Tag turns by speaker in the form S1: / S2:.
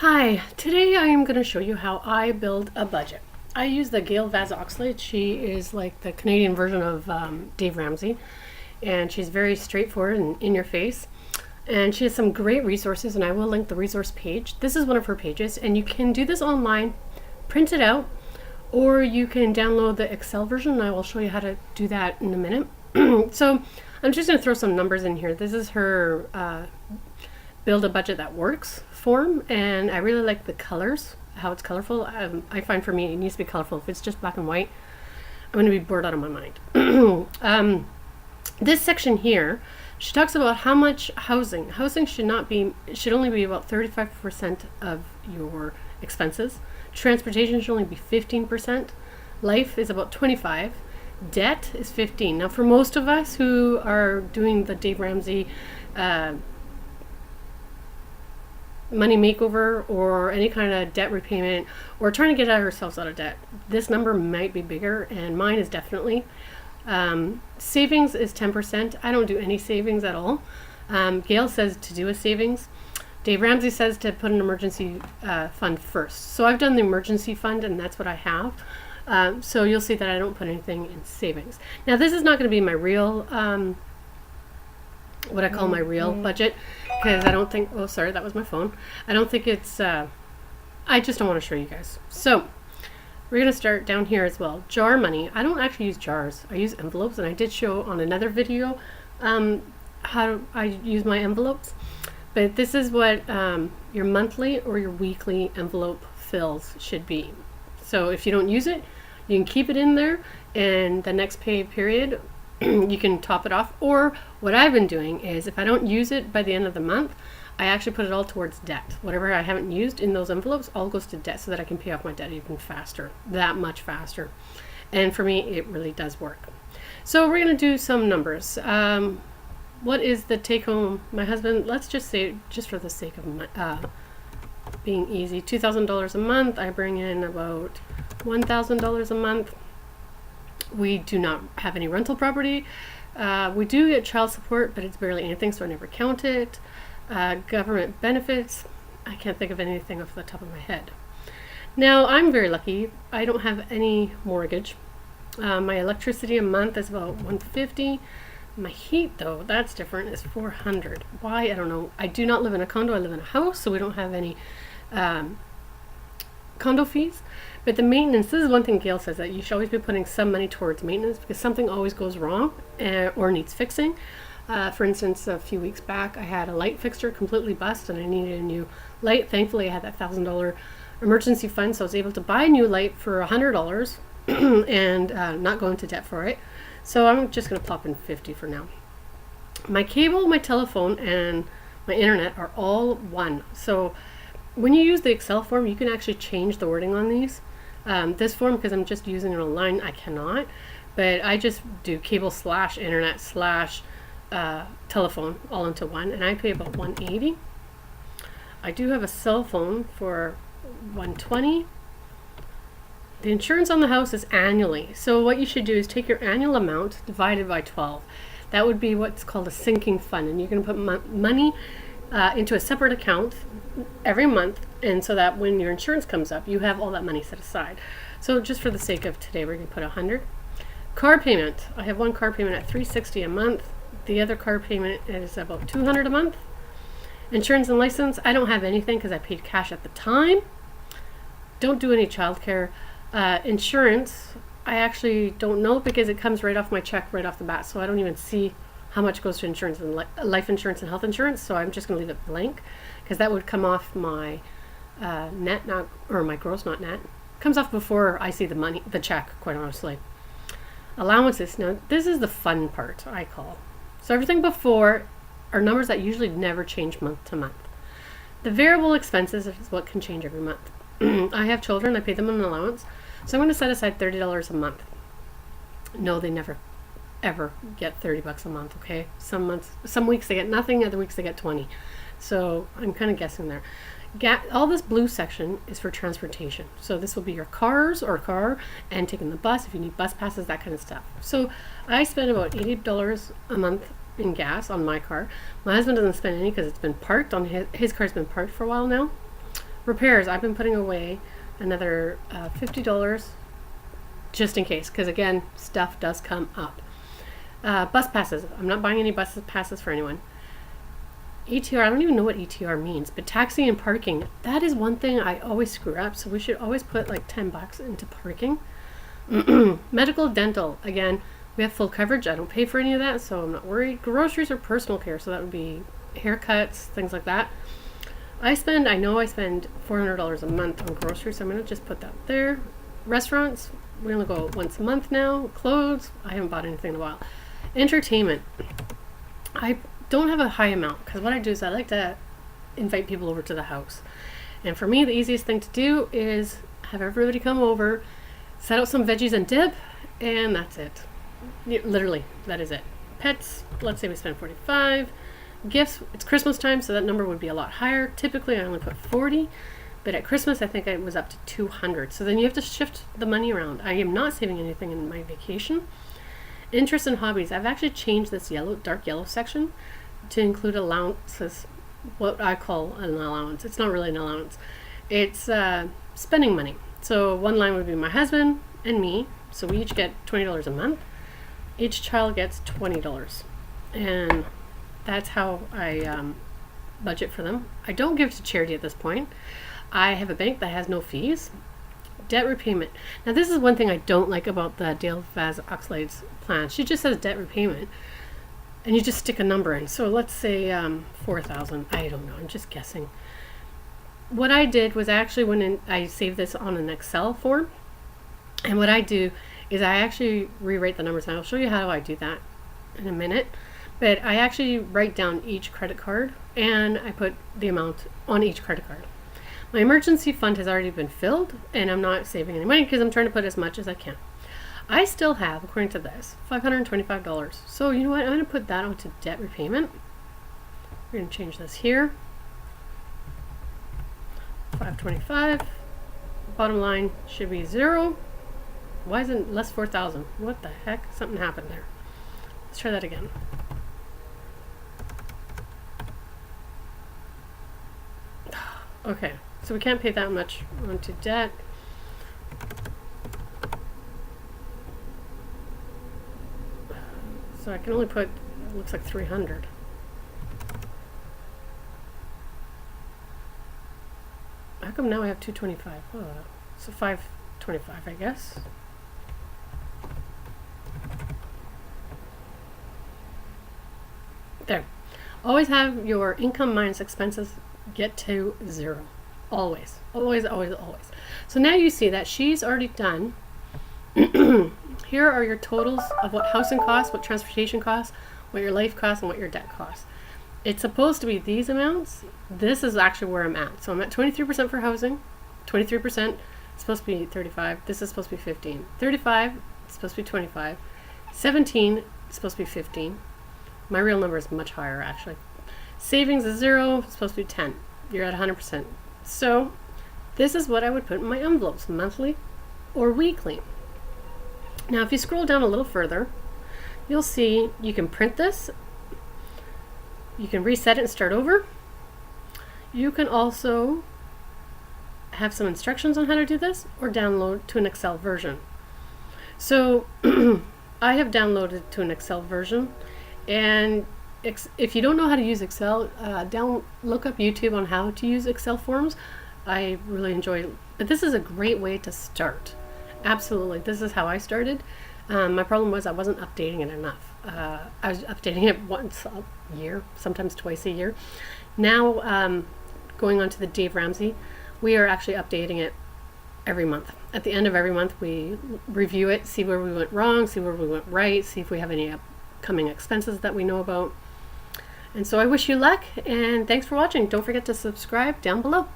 S1: Hi, today I am going to show you how I build a budget. I use the Gail Vaz Oxlade. She is like the Canadian version of Dave Ramsey, and she's very straightforward and in your face. And she has some great resources, and I will link the resource page. This is one of her pages, and you can do this online, print it out, or you can download the Excel version, and I will show you how to do that in a minute. So I'm just going to throw some numbers in here. This is her build a budget that works form, and I really like the colors, how it's colorful. I find for me it needs to be colorful. If it's just black and white, I'm going to be bored out of my mind. This section here, she talks about how much housing should only be about 35% of your expenses. Transportation should only be 15%. Life is about 25%. Debt is 15%. Now for most of us who are doing the Dave Ramsey money makeover or any kind of debt repayment or trying to get ourselves out of debt, this number might be bigger, and mine is definitely. Savings is 10%. I don't do any savings at all. Gail says to do a savings. Dave Ramsey says to put an emergency fund first. So I've done the emergency fund, and that's what I have. So you'll see that I don't put anything in savings. Now this is not going to be my real what I call my real budget, because I don't think, oh sorry, that was my phone. I don't think it's, I just don't want to show you guys. So we're going to start down here as well. Jar money. I don't actually use jars. I use envelopes, and I did show on another video how I use my envelopes. But this is what your monthly or your weekly envelope fills should be. So if you don't use it, you can keep it in there, and the next pay period you can top it off. Or what I've been doing is, if I don't use it by the end of the month, I actually put it all towards debt. Whatever I haven't used in those envelopes all goes to debt, so that I can pay off my debt even faster, that much faster. And for me, it really does work. So we're going to do some numbers. What is the take home? My husband, let's just say, just for the sake of being easy, $2,000 a month. I bring in about $1,000 a month. We do not have any rental property. We do get child support, but it's barely anything, so I never count it. Government benefits, I can't think of anything off the top of my head. Now, I'm very lucky. I don't have any mortgage. My electricity a month is about $150. My heat, though, that's different, is $400. Why? I don't know. I do not live in a condo. I live in a house, so we don't have any condo fees. But the maintenance, this is one thing Gail says, that you should always be putting some money towards maintenance, because something always goes wrong or needs fixing. For instance, a few weeks back, I had a light fixture completely bust, and I needed a new light. Thankfully, I had that $1,000 emergency fund, so I was able to buy a new light for $100 and not go into debt for it. So I'm just going to pop in $50 for now. My cable, my telephone, and my internet are all one. So when you use the Excel form, you can actually change the wording on these. This form, because I'm just using it online, I cannot. But I just do cable / internet / telephone all into one, and I pay about $180. I do have a cell phone for $120. The insurance on the house is annually. So what you should do is take your annual amount divided by 12. That would be what's called a sinking fund, and you're going to put money into a separate account every month, and so that when your insurance comes up, you have all that money set aside. So just for the sake of today, we're going to put 100. Car payment. I have one car payment at $360 a month. The other car payment is about $200 a month. Insurance and license, I don't have anything because I paid cash at the time. Don't do any childcare. Insurance, I actually don't know, because it comes right off my check right off the bat, so I don't even see how much goes to insurance and life insurance and health insurance. So I'm just going to leave it blank, because that would come off my net, or my gross, not net. Comes off before I see the money, the check, quite honestly. Allowances. Now this is the fun part, I call. So everything before are numbers that usually never change month to month. The variable expenses is what can change every month. I have children. I pay them an allowance, so I'm going to set aside $30 a month. No, they never ever get $30 a month. Okay, some weeks they get nothing, other weeks they get 20. So I'm kind of guessing there. All this blue section is for transportation. So this will be your cars or car, and taking the bus if you need bus passes, that kind of stuff. So I spend about $80 a month in gas on my car. My husband doesn't spend any because it's been parked on his car's been parked for a while now. Repairs, I've been putting away another $50 just in case, because again, stuff does come up. Bus passes, I'm not buying any bus passes for anyone. ETR, I don't even know what ETR means, but taxi and parking, that is one thing I always screw up, so we should always put like $10 into parking. Medical, dental, again, we have full coverage. I don't pay for any of that, so I'm not worried. Groceries or personal care, so that would be haircuts, things like that. I know I spend $400 a month on groceries, so I'm going to just put that there. Restaurants, we only go once a month now. Clothes, I haven't bought anything in a while. Entertainment, I don't have a high amount, because what I do is I like to invite people over to the house. And for me, the easiest thing to do is have everybody come over, set out some veggies and dip, and that's it. Literally, that is it. Pets, let's say we spend $45. Gifts, it's Christmas time, so that number would be a lot higher. Typically, I only put $40, but at Christmas, I think it was up to $200. So then you have to shift the money around. I am not saving anything in my vacation. Interests and hobbies. I've actually changed this dark yellow section to include allowances, what I call an allowance. It's not really an allowance. It's spending money. So one line would be my husband and me. So we each get $20 a month. Each child gets $20. And that's how I budget for them. I don't give to charity at this point. I have a bank that has no fees. Debt repayment. Now this is one thing I don't like about the Dale Vaz Oxlade's plan. She just says debt repayment, and you just stick a number in. So let's say 4,000. I don't know. I'm just guessing. What I did was I saved this on an Excel form, and what I do is I actually rewrite the numbers. And I'll show you how I do that in a minute. But I actually write down each credit card, and I put the amount on each credit card. My emergency fund has already been filled, and I'm not saving any money because I'm trying to put as much as I can. I still have, according to this, $525. So you know what? I'm going to put that onto debt repayment. We're going to change this here. $525. Bottom line should be 0. Why isn't it less 4,000? What the heck? Something happened there. Let's try that again. Okay, so we can't pay that much onto debt. So I can only put, it looks like 300. How come now I have 225? Oh, so 525, I guess. There. Always have your income minus expenses get to 0. Always. Always, always, always. So now you see that she's already done. Here are your totals of what housing costs, what transportation costs, what your life costs, and what your debt costs. It's supposed to be these amounts. This is actually where I'm at. So I'm at 23% for housing. 23% is supposed to be 35. This is supposed to be 15. 35 is supposed to be 25. 17 is supposed to be 15. My real number is much higher, actually. Savings is 0. It's supposed to be 10. You're at 100%. So this is what I would put in my envelopes, monthly or weekly. Now, if you scroll down a little further, you'll see you can print this. You can reset it and start over. You can also have some instructions on how to do this or download to an Excel version. So I have downloaded to an Excel version, and if you don't know how to use Excel, look up YouTube on how to use Excel forms. I really enjoy it, but this is a great way to start. Absolutely, this is how I started. My problem was I wasn't updating it enough. I was updating it once a year, sometimes twice a year. Now, going on to the Dave Ramsey, we are actually updating it every month. At the end of every month, we review it, see where we went wrong, see where we went right, see if we have any upcoming expenses that we know about. And so I wish you luck, and thanks for watching. Don't forget to subscribe down below.